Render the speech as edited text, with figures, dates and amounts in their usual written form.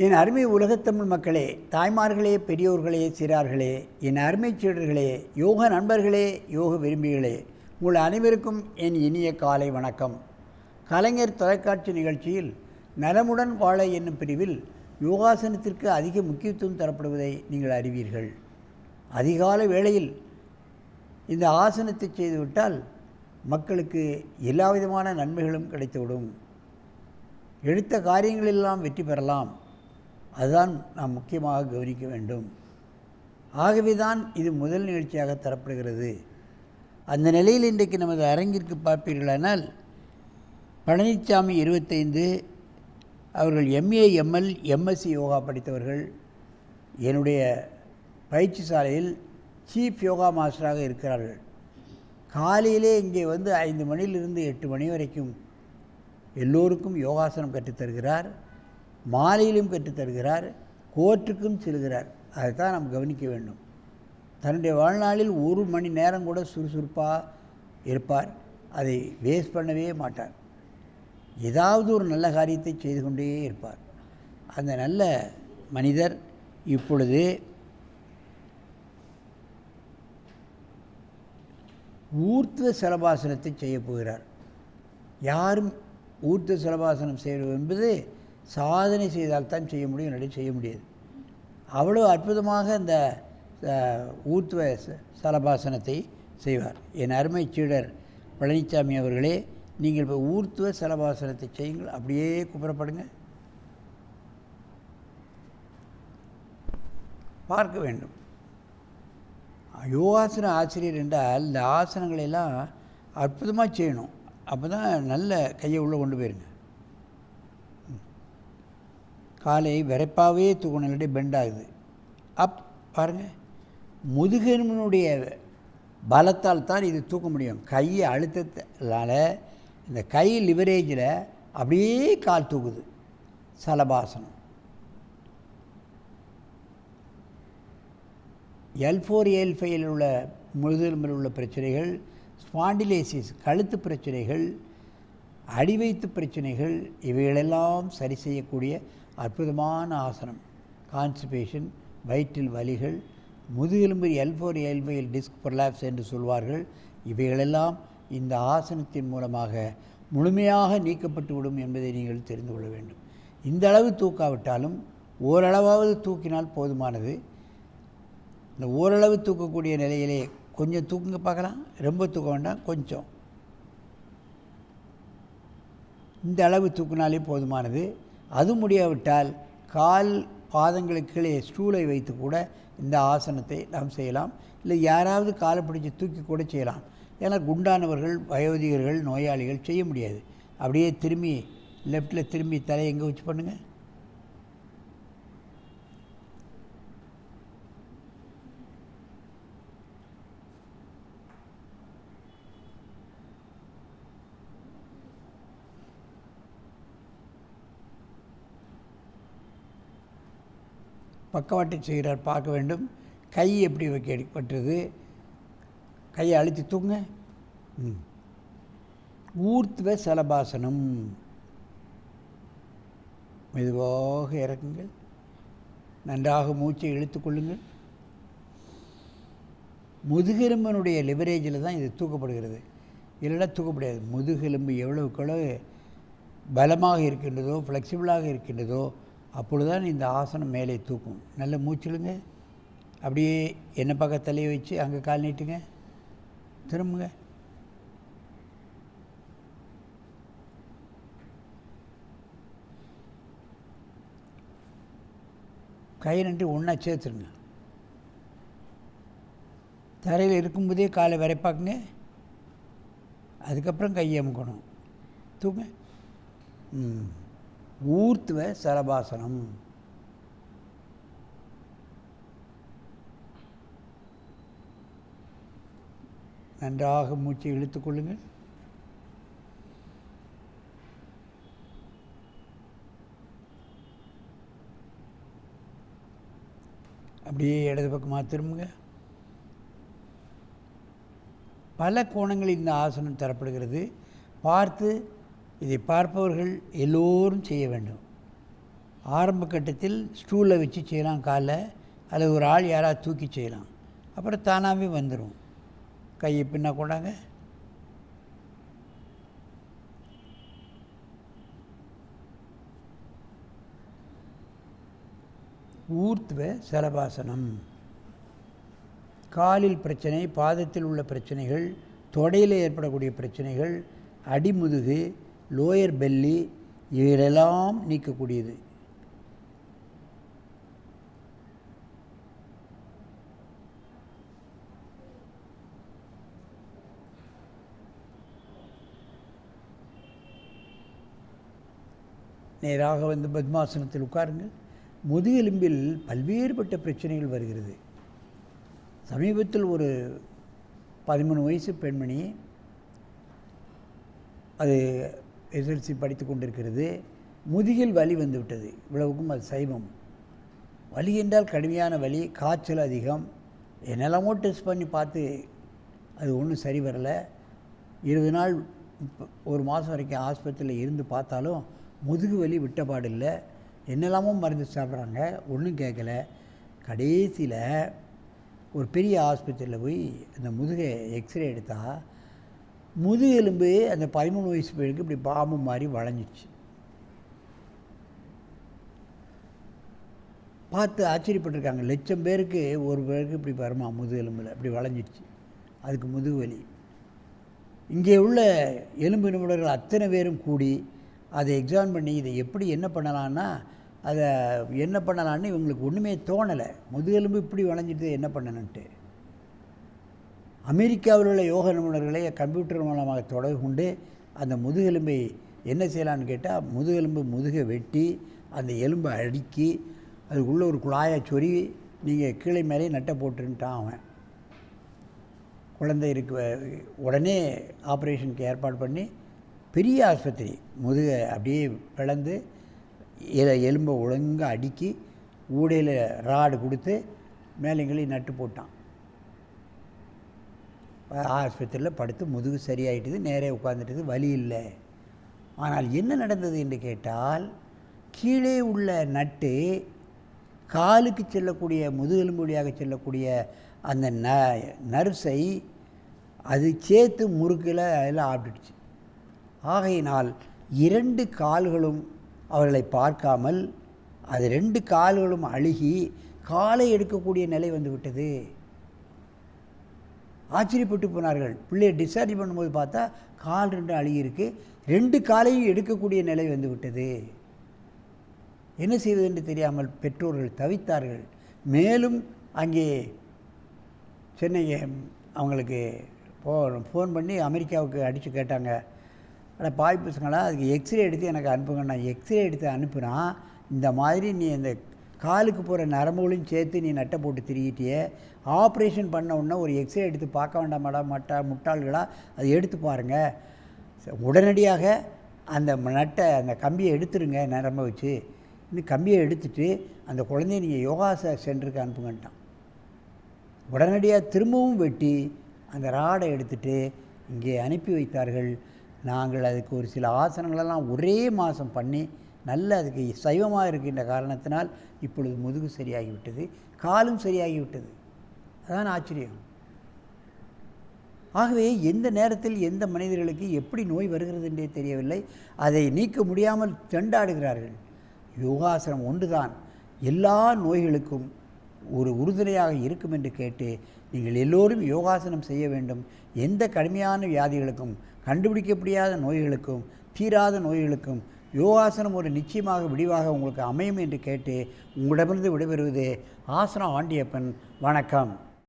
என் அருமை உலகத்தமிழ் மக்களே, தாய்மார்களே, பெரியோர்களே, சிறார்களே, என் அருமை சீடர்களே, யோக நண்பர்களே, யோக விரும்பிகளே, உங்கள் அனைவருக்கும் என் இனிய காலை வணக்கம். கலைஞர் தொலைக்காட்சி நிகழ்ச்சியில் நலமுடன் வாழ என்னும் பிரிவில் யோகாசனத்திற்கு அதிக முக்கியத்துவம் தரப்படுவதை நீங்கள் அறிவீர்கள். அதிகால வேளையில் இந்த ஆசனத்தை செய்துவிட்டால் மக்களுக்கு எல்லா விதமான நன்மைகளும் கிடைத்துவிடும். எடுத்த காரியங்களெல்லாம் வெற்றி பெறலாம். அதுதான் நாம் முக்கியமாக கவனிக்க வேண்டும். ஆகவே தான் இது முதல் நிகழ்ச்சியாக தரப்படுகிறது. அந்த நிலையில் இன்றைக்கு நமது அரங்கிற்கு பார்ப்பீர்களானால், பழனிசாமி 25, அவர்கள் MA, ML, MSc யோகா படித்தவர்கள். என்னுடைய பயிற்சி சாலையில் சீஃப் யோகா மாஸ்டராக இருக்கிறார்கள். காலையிலே இங்கே வந்து 5 மணியிலிருந்து 8 மணி வரைக்கும் எல்லோருக்கும் யோகாசனம் கற்றுத்தருகிறார். மாலையிலும் கற்றுத்தருகிறார். கோர்ட்டுக்கும் செல்கிறார். அதைத்தான் நாம் கவனிக்க வேண்டும். தன்னுடைய வாழ்நாளில் 1 மணி நேரம் கூட சுறுசுறுப்பாக இருப்பார். அதை வேஸ்ட் பண்ணவே மாட்டார். ஏதாவது ஒரு நல்ல காரியத்தை செய்து கொண்டே இருப்பார். அந்த நல்ல மனிதர் இப்பொழுது ஊர்த்வ சலபாசனத்தை செய்ய போகிறார். யாரும் ஊர்த்வ சலபாசனம் செய்வது என்பது சாதனை செய்தால்தான் செய்ய முடியும், இல்லாட்டி செய்ய முடியாது. அவ்வளோ அற்புதமாக அந்த ஊர்த்வ சலபாசனத்தை செய்வார். என் அருமை சீடர் பழனிசாமி அவர்களே, நீங்கள் இப்போ ஊர்த்வ சலபாசனத்தை செய்யுங்கள். அப்படியே குப்புறப்படுங்க. பார்க்க வேண்டும். யோகாசன ஆசிரியர் என்றால் இந்த ஆசனங்களெல்லாம் அற்புதமாக செய்யணும். அப்போ தான் நல்ல கையை உள்ளே கொண்டு போயிருங்க. காலை விரைப்பாகவே தூக்கணுடைய பெண்ட் ஆகுது. பாருங்கள், முதுகெலும்பினுடைய பலத்தால் தான் இது தூக்க முடியும். கையை அழுத்தத்தினால இந்த கை லிவரேஜில் அப்படியே கால் தூக்குது. சலபாசனம். L4 L5 உள்ள முதுகெலும்பில் உள்ள பிரச்சனைகள், ஸ்பாண்டிலேசிஸ் கழுத்து பிரச்சனைகள், அடிவயிற்று பிரச்சனைகள், இவைகளெல்லாம் சரி செய்யக்கூடிய அற்புதமான ஆசனம். கான்ஸ்டிபேஷன், வயிற்றில் வலிகள், முதுகெலும்பு L4 L5 டிஸ்க் ப்ரொலாப்ஸ் என்று சொல்வார்கள். இவைகளெல்லாம் இந்த ஆசனத்தின் மூலமாக முழுமையாக நீக்கப்பட்டு விடும் என்பதை நீங்கள் தெரிந்து கொள்ள வேண்டும். இந்த அளவு தூக்காவிட்டாலும் ஓரளவாவது தூக்கினால் போதுமானது. இந்த ஓரளவு தூக்கக்கூடிய நிலையிலே கொஞ்சம் தூக்குங்க பார்க்கலாம். ரொம்ப தூக்க வேண்டாம், கொஞ்சம். இந்த அளவு தூக்கினாலே போதுமானது. அது முடியாவிட்டால் கால் பாதங்களுக்கு கீழே ஸ்டூலை வைத்து கூட இந்த ஆசனத்தை நாம் செய்யலாம். இல்லை யாராவது காலை பிடிச்சி தூக்கி கூட செய்யலாம். ஏன்னா குண்டானவர்கள், வயோதிகர்கள், நோயாளிகள் செய்ய முடியாது. அப்படியே திரும்பி லெஃப்டில் திரும்பி தலையை எங்கே வச்சு பண்ணுங்கள். பக்கவாட்டு செய்கிறார், பார்க்க வேண்டும். கை எப்படி வைக்கப்பட்டது, கையை அழுத்தி தூங்க. ஊர்த்வ சலபாசனம். மெதுவாக இறக்குங்கள். நன்றாக மூச்சை இழுத்து கொள்ளுங்கள். முதுகெலும்பினுடைய லிவரேஜில் தான் இது தூக்கப்படுகிறது. இல்லைன்னா தூக்கப்படாது. முதுகெலும்பு எவ்வளவுக்கு பலமாக இருக்கின்றதோ, ஃப்ளெக்சிபிளாக இருக்கின்றதோ, அப்பொழுதுதான் இந்த ஆசனம் மேலே தூக்கும். நல்ல மூச்சிடுங்க. அப்படியே என்ன பக்கம் தலையை வச்சு அங்கே கால் நீட்டுங்க. திரும்புங்க. கை ரெண்டு ஒன்றா சேர்த்துருங்க. தரையில் இருக்கும்போதே காலை விரைப்பாக்குங்க. அதுக்கப்புறம் கையை அமுக்கணும். தூங்க. ஊர்த்வ சலபாசனம். நன்றாக மூச்சை இழுத்து கொள்ளுங்கள். அப்படியே இடது பக்கமாக திரும்புங்க. பல கோணங்களில் இந்த ஆசனம் தரப்படுகிறது. பார்த்து இதை பார்ப்பவர்கள் எல்லோரும் செய்ய வேண்டும். ஆரம்ப கட்டத்தில் ஸ்டூலில் வச்சு செய்யலாம் காலை, அல்லது ஒரு ஆள் யாராவது தூக்கி செய்யலாம். அப்புறம் தானாகவே வந்துடும். கையை பின்ன கொண்டாங்க. ஊர்த்வ சலபாசனம். காலில் பிரச்சனை, பாதத்தில் உள்ள பிரச்சனைகள், தொடையில் ஏற்படக்கூடிய பிரச்சனைகள், அடிமுதுகு, லோயர் பெல்லி இவைகளெல்லாம் நீக்கக்கூடியது. நேராக வந்து பத்மாசனத்தில் உட்காருங்கள். முதுகெலும்பில் பல்வேறுபட்ட பிரச்சனைகள் வருகிறது. சமீபத்தில் ஒரு 13 வயசு பெண்மணி, அது எஸ்எல்சி படித்து கொண்டிருக்கிறது. முதுகில் வலி வந்துவிட்டது. இவ்வளவுக்கும் அது சைவம். வலி என்றால் கடுமையான வலி, காய்ச்சல் அதிகம். என்னெல்லாமோ டெஸ்ட் பண்ணி பார்த்து அது ஒன்றும் சரி வரலை. 20 நாள் 1 மாதம் வரைக்கும் ஆஸ்பத்திரியில் இருந்து பார்த்தாலும் முதுகு வலி விட்டபாடில்லை. என்னெல்லாமோ மருந்து சாப்பிட்றாங்க, ஒன்றும் கேட்கல. கடைசியில் ஒரு பெரிய ஆஸ்பத்திரியில் போய் அந்த முதுகை எக்ஸ்ரே எடுத்தால் முதுகெலும்பு அந்த 13 வயசு பேருக்கு இப்படி பாம்பு மாதிரி வளைஞ்சிச்சு. பார்த்து ஆச்சரியப்பட்டிருக்காங்க. 1,00,000 பேருக்கு ஒரு பேருக்கு இப்படி வருமா முதுகெலும்பில் இப்படி வளைஞ்சிடுச்சு. அதுக்கு முதுகு வலி. இங்கே உள்ள எலும்பு நிபுணர்கள் அத்தனை பேரும் கூடி அதை எக்ஸாமின் பண்ணி இதை எப்படி என்ன பண்ணலான்னா, அதை என்ன பண்ணலான்னு இவங்களுக்கு ஒன்றுமே தோணலை. முதுகெலும்பு இப்படி வளைஞ்சிட்டு என்ன பண்ணணுன்ட்டு அமெரிக்காவில் உள்ள யோக நிபுணர்களை கம்ப்யூட்டர் மூலமாக தொடர்பு கொண்டு அந்த முதுகெலும்பை என்ன செய்யலான்னு கேட்டால், முதுகை வெட்டி அந்த எலும்பை அடுக்கி அதுக்குள்ளே ஒரு குழாயை சொறி நீங்கள் கீழே மேலே நட்டை போட்டுருன்ட்டான் அவன். குழந்தை உடனே ஆப்ரேஷனுக்கு ஏற்பாடு பண்ணி பெரிய ஆஸ்பத்திரி முதுகை அப்படியே பிளந்து எலும்பை ஒழுங்காக அடுக்கி ஊடையில் ராடு கொடுத்து மேலேங்களையும் நட்டு போட்டான். ஆஸ்பத்திரியில் படுத்து முதுகு சரியாயிட்டுது, நேரே உட்காந்துட்டுது, வலி இல்லை. ஆனால் என்ன நடந்தது என்று கேட்டால், கீழே உள்ள நட்டு காலுக்கு செல்லக்கூடிய முதுகெலும்பு வழியாக செல்லக்கூடிய அந்த நர்ஸை அது சேர்த்து முறுக்கில் எல்லாம் ஆப்பிடுச்சு. ஆகையினால் 2 கால்களும் அவர்களை பார்க்காமல் அது 2 கால்களும் அழுகி காலை எடுக்கக்கூடிய நிலை வந்து விட்டது. ஆச்சரியப்பட்டு போனார்கள். பிள்ளையை டிஸ்சார்ஜ் பண்ணும்போது பார்த்தா கால் 2 அழுகியிருக்கு, 2 காலையும் எடுக்கக்கூடிய நிலை வந்து விட்டது. என்ன செய்வது என்று தெரியாமல் பெற்றோர்கள் தவித்தார்கள். மேலும் அங்கே சென்னை அவங்களுக்கு ஃபோன் பண்ணி அமெரிக்காவுக்கு அடித்து கேட்டாங்க, ஆனால் பாய் பசங்களா அதுக்கு எக்ஸ்ரே எடுத்து எனக்கு அனுப்புங்க. நான் எக்ஸ்ரே எடுத்து அனுப்புனா இந்த மாதிரி நீ இந்த காலுக்கு போகிற நரம்புகளையும் சேர்த்து நீ நட்டை போட்டு திரிகிட்டியே, ஆப்ரேஷன் பண்ண உடனே ஒரு எக்ஸ்ரே எடுத்து பார்க்க வேண்டாமாடா முட்டாள்களாக அதை எடுத்து பாருங்கள், உடனடியாக அந்த நட்டை அந்த கம்பியை எடுத்துருங்க, நரம்பை வச்சு இன்னும் கம்பியை எடுத்துட்டு அந்த குழந்தைய நீங்கள் யோகா சென்டருக்கு அனுப்புங்கன்ட்டான். உடனடியாக திரும்பவும் வெட்டி அந்த ராடை எடுத்துட்டு இங்கே அனுப்பி வைத்தார்கள். நாங்கள் அதுக்கு ஒரு சில ஆசனங்களெல்லாம் ஒரே மாதம் பண்ணி நல்ல அதுக்கு சைவமாக இருக்கின்ற காரணத்தினால் இப்பொழுது முதுகு சரியாகிவிட்டது, காலும் சரியாகிவிட்டது. அதான் ஆச்சரியம். ஆகவே எந்த நேரத்தில் எந்த மனிதர்களுக்கு எப்படி நோய் வருகிறது என்றே தெரியவில்லை. அதை நீக்க முடியாமல் திண்டாடுகிறார்கள். யோகாசனம் ஒன்றுதான் எல்லா நோய்களுக்கும் ஒரு உறுதுணையாக இருக்கும் என்று கேட்டு நீங்கள் எல்லோரும் யோகாசனம் செய்ய வேண்டும். எந்த கடுமையான வியாதிகளுக்கும், கண்டுபிடிக்க முடியாத நோய்களுக்கும், தீராத நோய்களுக்கும் யோகாசனம் ஒரு நிச்சயமாக விடிவாக உங்களுக்கு அமையும் என்று கேட்டு உங்களிடமிருந்து விடைபெறுவது ஆசனம் ஆண்டியப்பன். வணக்கம்.